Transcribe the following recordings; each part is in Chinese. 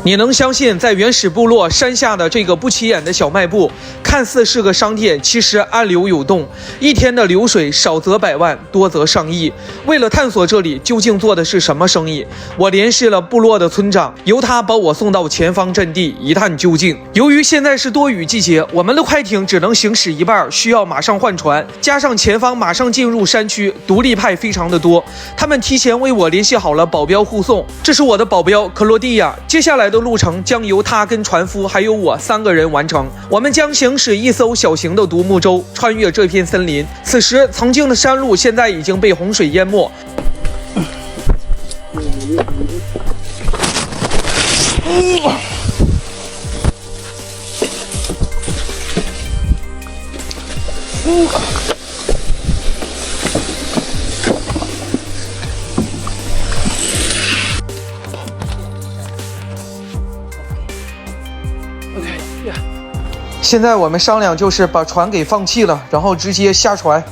你能相信，在原始部落山下的这个不起眼的小卖部，看似是个商店，其实暗流涌动，一天的流水少则百万，多则上亿。为了探索这里究竟做的是什么生意，我联系了部落的村长，由他把我送到前方阵地一探究竟。由于现在是多雨季节，我们的快艇只能行驶一半，需要马上换船，加上前方马上进入山区，独立派非常的多，他们提前为我联系好了保镖护送。这是我的保镖克罗地亚，接下来的路程将由他跟船夫还有我3个人完成。我们将行驶一艘小型的独木舟，穿越这片森林。此时，曾经的山路现在已经被洪水淹没。现在我们商量就是把船给放弃了，然后直接下船。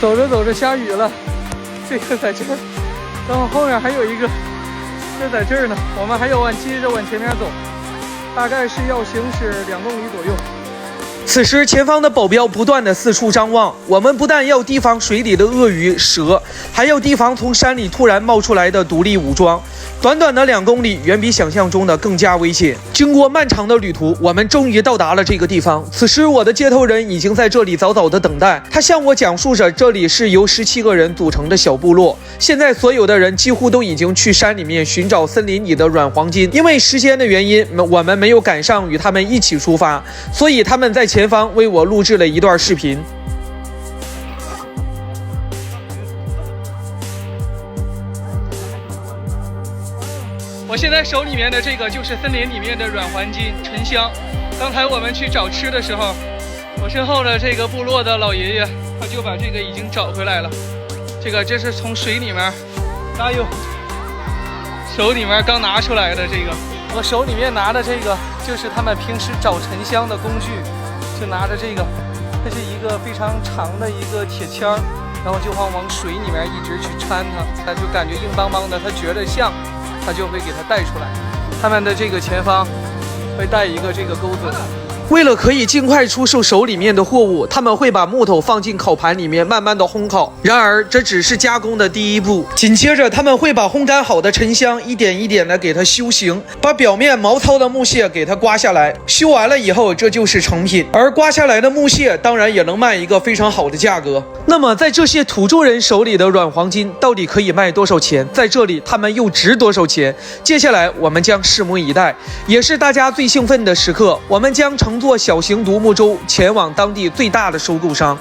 走着走着下雨了，这个在这儿，然后后面还有一个，这在这儿呢。我们还要接着往前面走，大概是要行驶2公里左右。此时，前方的保镖不断的四处张望，我们不但要提防水里的鳄鱼、蛇，还要提防从山里突然冒出来的独立武装。短短的2公里，远比想象中的更加危险。经过漫长的旅途，我们终于到达了这个地方。此时，我的接头人已经在这里早早的等待。他向我讲述着，这里是由17个人组成的小部落。现在所有的人几乎都已经去山里面寻找森林里的软黄金。因为时间的原因，我们没有赶上与他们一起出发，所以他们在前方为我录制了一段视频。我现在手里面的这个就是森林里面的软黄金沉香。刚才我们去找吃的时候，我身后的这个部落的老爷爷他就把这个已经找回来了。这是从水里面，哎呦，手里面刚拿出来的这个，我手里面拿的这个就是他们平时找沉香的工具，就拿着这个，它是一个非常长的一个铁签儿，然后就往水里面一直去掺它，它就感觉硬邦邦的，它觉得像。他就会给它带出来，他们的这个前方会带一个这个钩子。为了可以尽快出售手里面的货物，他们会把木头放进烤盘里面慢慢的烘烤。然而这只是加工的第一步，紧接着他们会把烘干好的沉香一点一点的给它修形，把表面毛糙的木屑给它刮下来。修完了以后，这就是成品。而刮下来的木屑当然也能卖一个非常好的价格。那么在这些土著人手里的软黄金到底可以卖多少钱？在这里他们又值多少钱？接下来我们将拭目以待，也是大家最兴奋的时刻。我们将乘坐小型独木舟前往当地最大的收购商。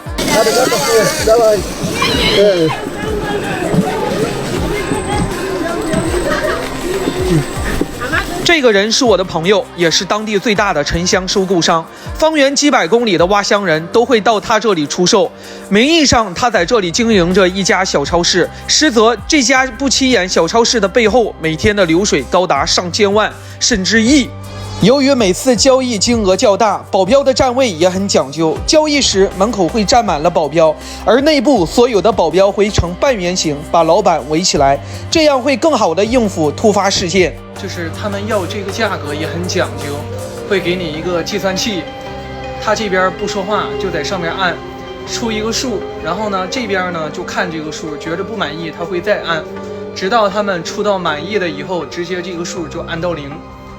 这个人是我的朋友，也是当地最大的沉香收购商。方圆几百公里的挖香人都会到他这里出售。名义上，他在这里经营着一家小超市，实则这家不起眼小超市的背后，每天的流水高达上千万，甚至亿。由于每次交易金额较大，保镖的站位也很讲究。交易时，门口会站满了保镖，而内部所有的保镖会呈半圆形，把老板围起来，这样会更好的应付突发事件。就是他们要这个价格也很讲究，会给你一个计算器，他这边不说话，就在上面按出一个数，然后呢这边呢就看这个数，觉得不满意他会再按，直到他们出到满意的以后，直接这个数就按到0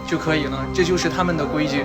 就可以了，这就是他们的规矩。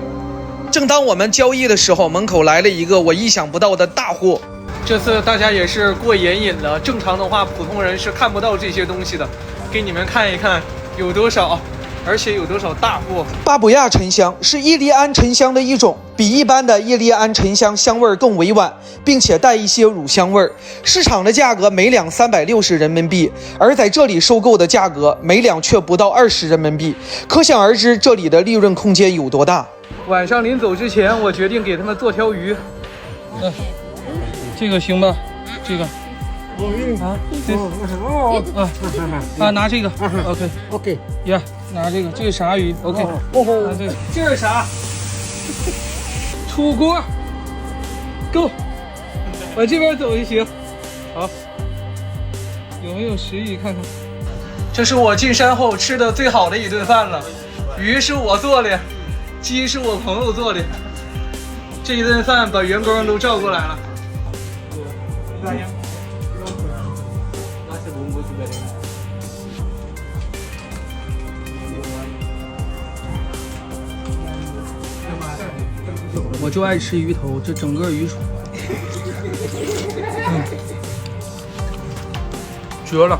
正当我们交易的时候，门口来了一个我意想不到的大货。这次大家也是过眼瘾了，正常的话普通人是看不到这些东西的，给你们看一看有多少，而且有多少大货。巴布亚沉香是伊利安沉香的一种，比一般的伊利安沉香香味更委婉，并且带一些乳香味。市场的价格每两360人民币，而在这里收购的价格每两却不到20人民币，可想而知这里的利润空间有多大。晚上临走之前，我决定给他们做条鱼。这个行吧？这个。拿这个 ，OK， 拿这个，这是啥鱼 ？OK， 这是啥？出锅，Go， 往这边走就行。好，有没有食欲看看？这是我进山后吃的最好的一顿饭了。鱼是我做的，鸡是我朋友做的。这一顿饭把员工都照过来了。我就爱吃鱼头，这整个鱼薯，绝了。